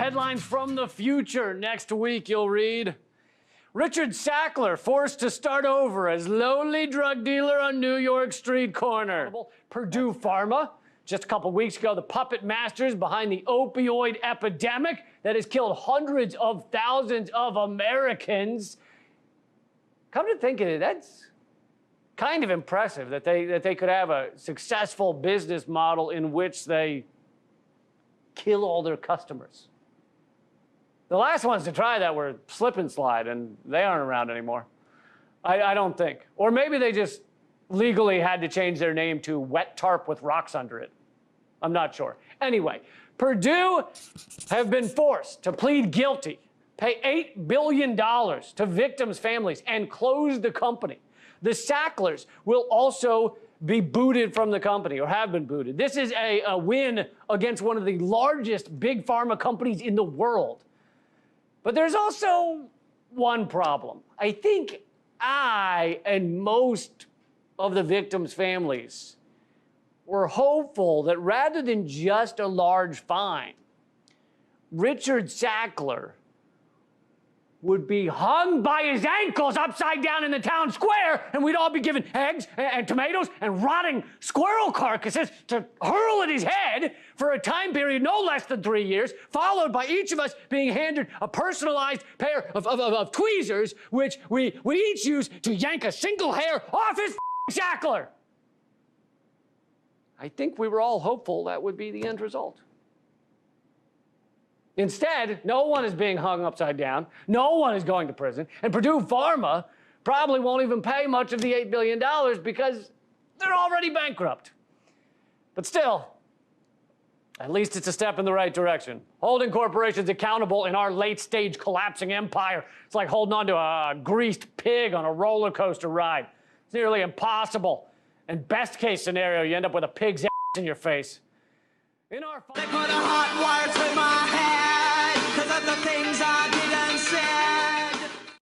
Headlines from the future. Next week, you'll read Richard Sackler forced to start over as lowly drug dealer on New York street corner. Purdue Pharma. Just a couple weeks ago, the puppet masters behind the opioid epidemic that has killed hundreds of thousands of Americans. Come to think of it, that's kind of impressive that they could have a successful business model in which they kill all their customers. The last ones to try that were Slip and Slide, and they aren't around anymore. I don't think. Or maybe they just legally had to change their name to Wet Tarp with Rocks Under It. I'm not sure. Anyway, Purdue have been forced to plead guilty, pay $8 billion to victims' families, and close the company. The Sacklers will also be booted from the company, or have been booted. This is a win against one of the largest big pharma companies in the world. But there's also one problem. I think I and most of the victims' families were hopeful that rather than just a large fine, Richard Sackler would be hung by his ankles upside down in the town square, and we'd all be given eggs and tomatoes and rotting squirrel carcasses to hurl at his head for a time period no less than 3 years, followed by each of us being handed a personalized pair of tweezers, which we each use to yank a single hair off his shackler. I think we were all hopeful that would be the end result. Instead, no one is being hung upside down, no one is going to prison, and Purdue Pharma probably won't even pay much of the $8 billion because they're already bankrupt. But still, at least it's a step in the right direction. Holding corporations accountable in our late-stage collapsing empire, it's like holding on to a greased pig on a roller coaster ride. It's nearly impossible. And best case scenario, you end up with a pig's ass in your face. In our they put a hot wire to my head 'cause of the things I didn't say.